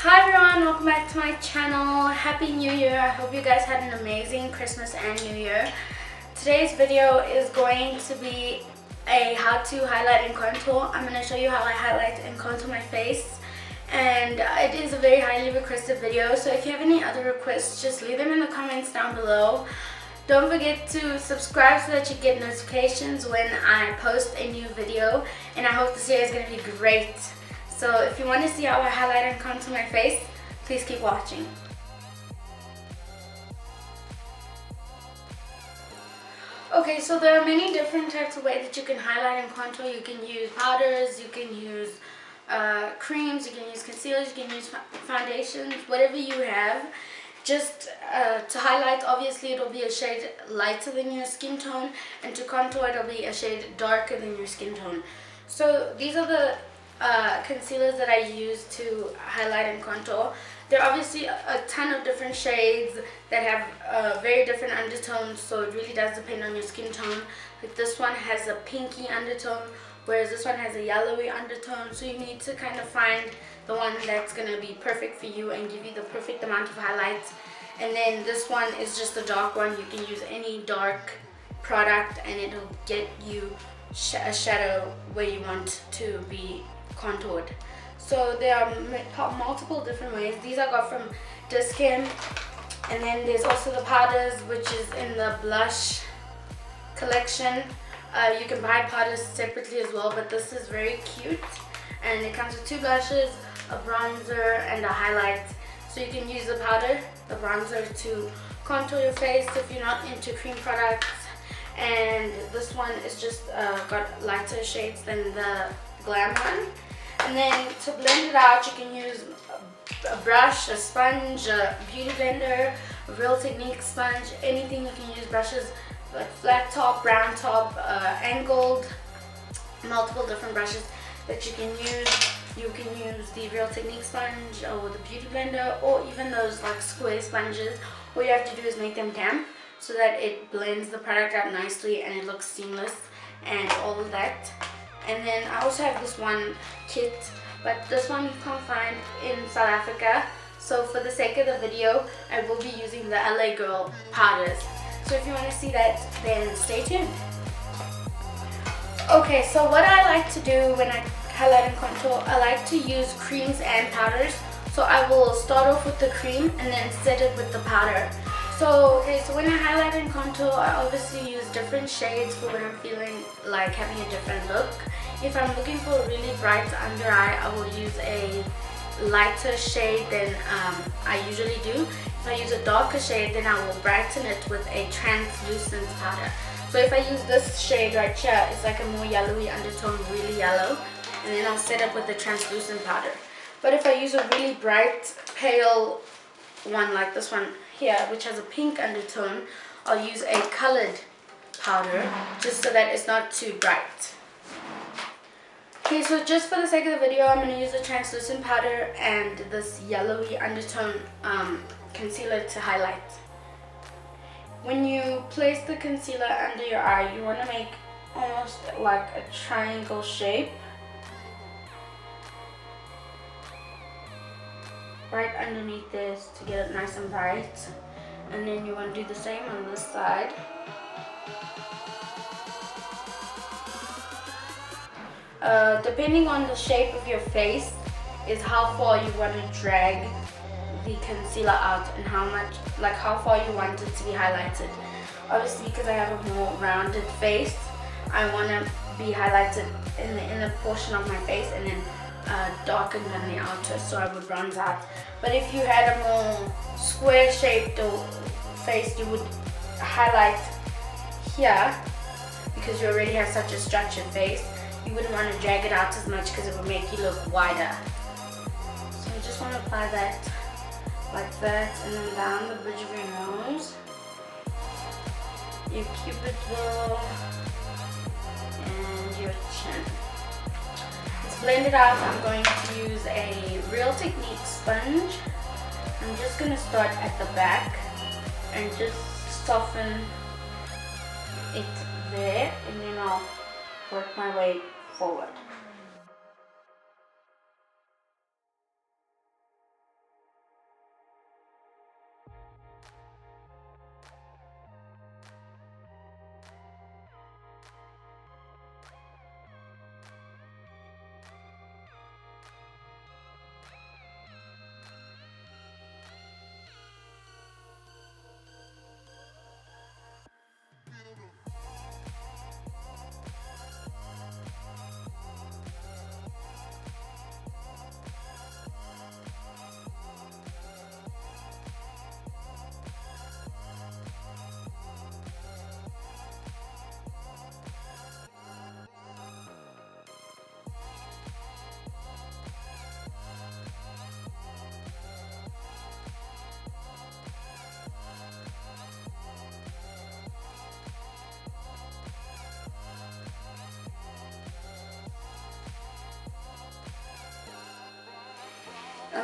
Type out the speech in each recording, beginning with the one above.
Hi everyone, welcome back to my channel. Happy New Year. I hope you guys had an amazing Christmas and New Year. Today's video is going to be a how to highlight and contour. I'm going to show you how I highlight and contour my face, and it is a very highly requested video, so if you have any other requests, just leave them in the comments down below. Don't forget to subscribe so that you get notifications when I post a new video, and I hope this video is going to be great. So if you want to see how I highlight and contour my face, please keep watching. Okay, so there are many different types of ways that you can highlight and contour. You can use powders, you can use creams, you can use concealers, you can use foundations, whatever you have. Just to highlight, obviously it will be a shade lighter than your skin tone, and to contour it will be a shade darker than your skin tone. So these are the concealers that I use to highlight and contour. There are obviously a ton of different shades that have very different undertones, so it really does depend on your skin tone. Like this one has a pinky undertone, whereas this one has a yellowy undertone, so you need to kind of find the one that's going to be perfect for you and give you the perfect amount of highlights. And then this one is just a dark one. You can use any dark product and it'll get you a shadow where you want to be contoured. So there are multiple different ways. These I got from Discam, and then there's also the powders, which is in the blush collection. You can buy powders separately as well, but this is very cute, and it comes with two blushes, a bronzer, and a highlight. So you can use the powder, the bronzer, to contour your face if you're not into cream products, and this one is just got lighter shades than the glam one. And then to blend it out, you can use a brush, a sponge, a beauty blender, a Real Technique sponge, anything. You can use brushes like flat top, round top, angled, multiple different brushes that you can use. You can use the Real Technique sponge or the beauty blender, or even those like square sponges. All you have to do is make them damp so that it blends the product out nicely and it looks seamless and all of that. And then I also have this one kit, but this one you can't find in South Africa. So for the sake of the video, I will be using the LA Girl powders. So if you want to see that, then stay tuned. Okay, so what I like to do when I highlight and contour, I like to use creams and powders. So I will start off with the cream and then set it with the powder. So when I highlight and contour, I obviously use different shades for when I'm feeling like having a different look. If I'm looking for a really bright under eye, I will use a lighter shade than I usually do. If I use a darker shade, then I will brighten it with a translucent powder. So if I use this shade right here, it's like a more yellowy undertone, really yellow, and then I'll set it with the translucent powder. But if I use a really bright, pale one like this one here, which has a pink undertone, I'll use a colored powder just so that it's not too bright. Okay, so just for the sake of the video, I'm going to use a translucent powder and this yellowy undertone concealer to highlight. When you place the concealer under your eye, you want to make almost like a triangle shape right underneath this to get it nice and bright. And then you want to do the same on this side. Depending on the shape of your face is how far you want to drag the concealer out and how far you want it to be highlighted. Obviously, because I have a more rounded face, I want to be highlighted in the inner portion of my face and then darkened on the outer, so I would bronze out. But if you had a more square shaped face, you would highlight here because you already have such a structured face. You wouldn't want to drag it out as much because it would make you look wider. So you just want to apply that like that, and then down the bridge of your nose, your cupid bow, and your chin. To blend it out, I'm going to use a Real Technique sponge. I'm just going to start at the back and just soften it there, and then I'll work my way forward.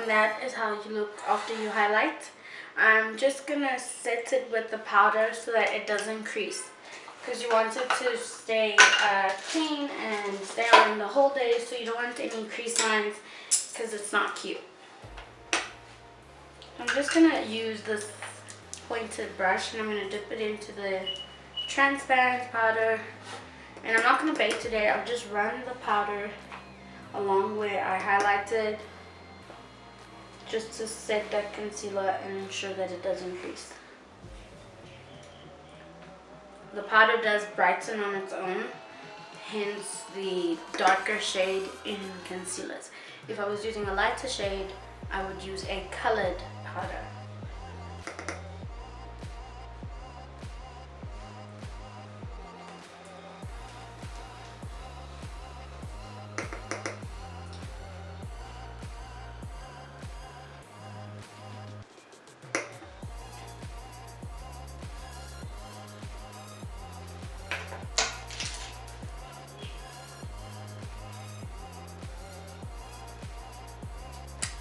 And that is how you look after you highlight. I'm just gonna set it with the powder so that it doesn't crease, because you want it to stay clean and stay on the whole day, so you don't want any crease lines because it's not cute. I'm just gonna use this pointed brush and I'm gonna dip it into the transparent powder. And I'm not gonna bake today, I'll just run the powder along where I highlighted, just to set that concealer and ensure that it doesn't crease. The powder does brighten on its own, hence the darker shade in concealers. If I was using a lighter shade, I would use a colored powder.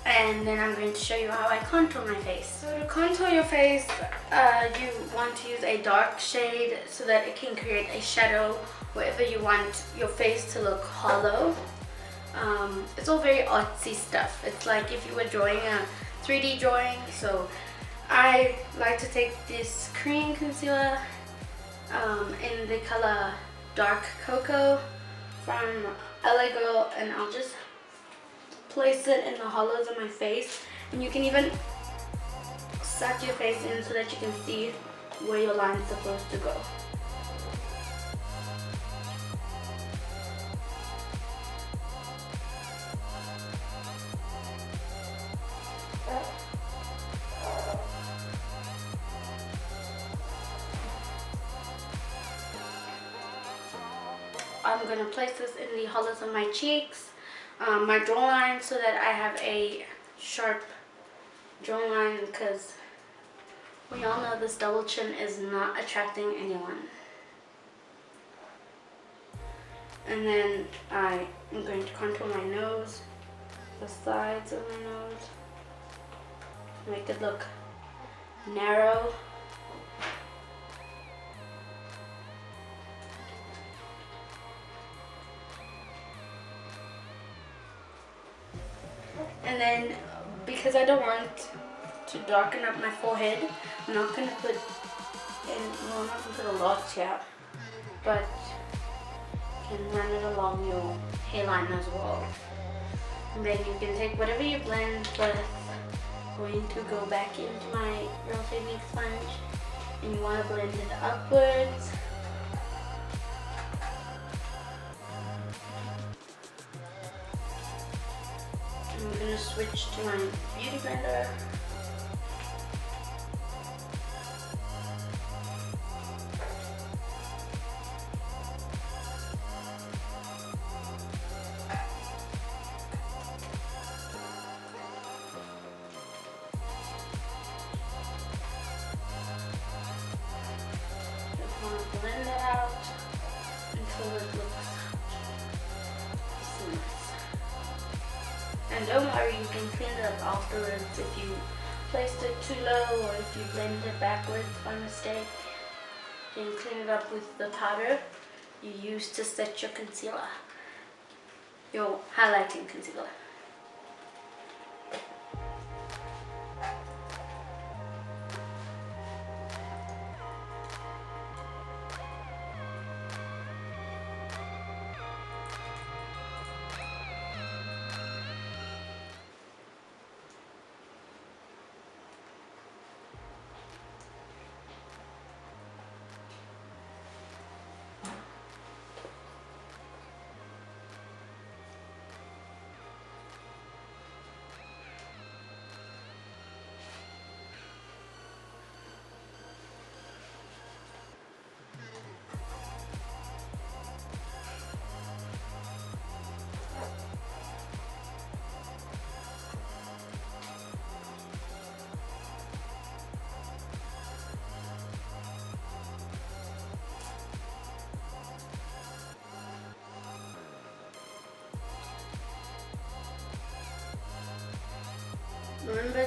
And then I'm going to show you how I contour my face. So to contour your face, you want to use a dark shade so that it can create a shadow wherever you want your face to look hollow. It's all very artsy stuff. It's like if you were drawing a 3D drawing. So I like to take this cream concealer in the color Dark Cocoa from LA Girl, and I'll just place it in the hollows of my face, and you can even suck your face in so that you can see where your line's supposed to go. I'm going to place this in the hollows of my cheeks, my jawline, so that I have a sharp jawline, because we all know this double chin is not attracting anyone. And then I am going to contour my nose, the sides of my nose, make it look narrow. And then, because I don't want to darken up my forehead, I'm not going to put a lot here, but you can run it along your hairline as well. And then you can take whatever you blend with. Going to go back into my Real Technique sponge, and you want to blend it upwards. I'm going to switch to my beauty blender. Just want to blend it out until it looks smooth. And don't worry, you can clean it up afterwards if you placed it too low or if you blended it backwards by mistake. You can clean it up with the powder you use to set your concealer, your highlighting concealer.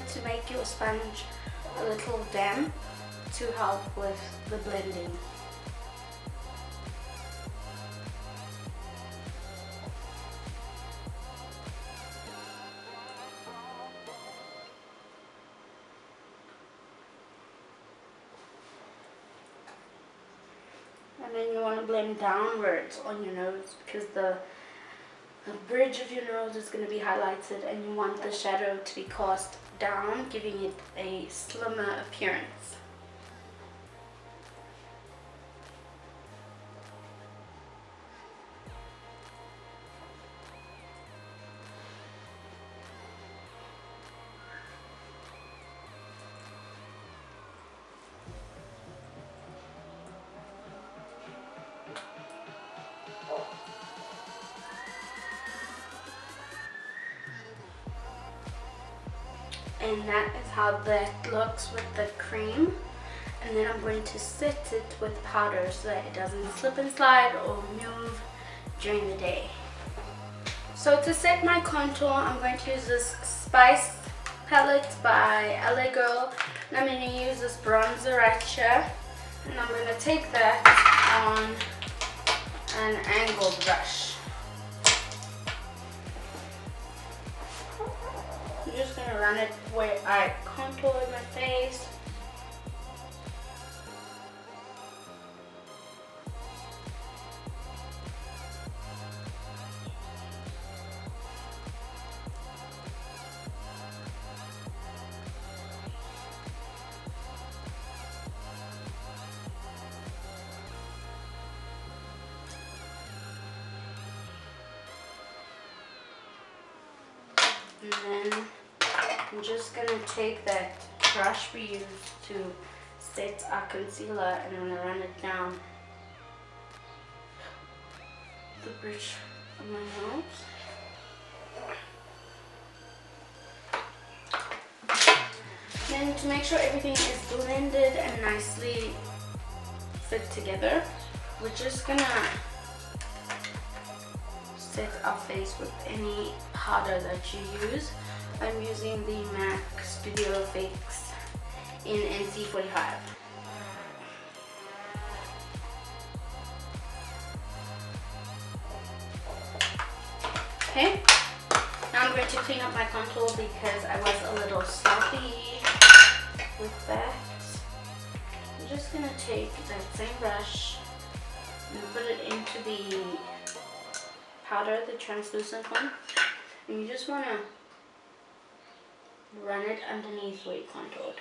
it to make your sponge a little damp to help with the blending. And then you want to blend downwards on your nose because the bridge of your nose is going to be highlighted, and you want the shadow to be cast down, giving it a slimmer appearance. And that is how that looks with the cream. And then I'm going to set it with powder so that it doesn't slip and slide or move during the day. So to set my contour, I'm going to use this Spice palette by LA Girl. And I'm going to use this bronzer right here. And I'm going to take that on an angled brush. I'm just going to run it where I contoured my face. And then I'm just going to take that brush we used to set our concealer, and I'm going to run it down the bridge of my nose. Then to make sure everything is blended and nicely fit together, we're just going to set our face with any powder that you use. I'm using the MAC Studio Fix in NC45. Okay, now I'm going to clean up my contour because I was a little sloppy with that. I'm just going to take that same brush and put it into the powder, the translucent one, and you just want to run it underneath where you contoured.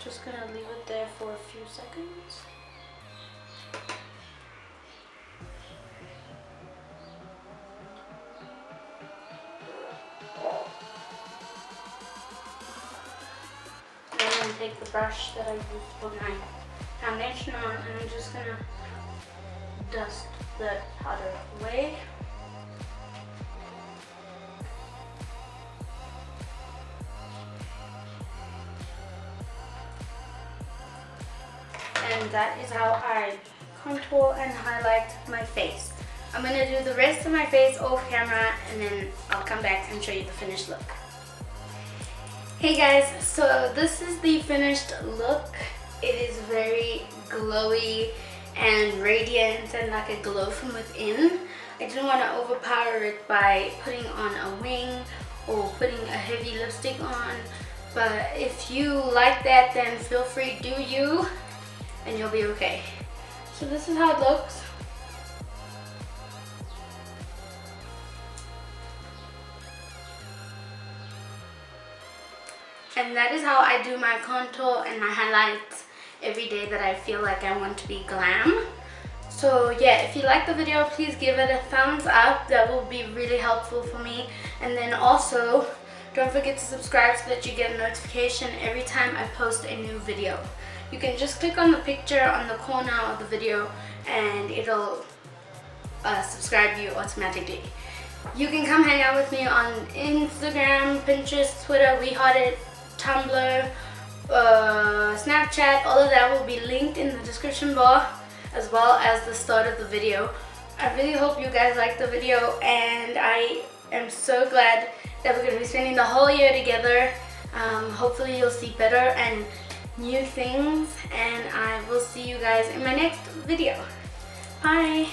Just gonna leave it there for a few seconds. Take the brush that I used for my foundation on, and I'm just gonna dust the powder away. And that is how I contour and highlight my face. I'm gonna do the rest of my face off camera, and then I'll come back and show you the finished look. Hey guys, so this is the finished look. It is very glowy and radiant and like a glow from within. I didn't want to overpower it by putting on a wing or putting a heavy lipstick on, but if you like that, then feel free, do you, and you'll be okay. So this is how it looks. And that is how I do my contour and my highlights every day that I feel like I want to be glam. So yeah, if you like the video, please give it a thumbs up. That will be really helpful for me. And then also, don't forget to subscribe so that you get a notification every time I post a new video. You can just click on the picture on the corner of the video and it'll subscribe you automatically. You can come hang out with me on Instagram, Pinterest, Twitter, WeHearted, Tumblr, Snapchat. All of that will be linked in the description bar, as well as the start of the video. I really hope you guys liked the video, and I am so glad that we're going to be spending the whole year together. Hopefully you'll see better and new things, and I will see you guys in my next video. Bye!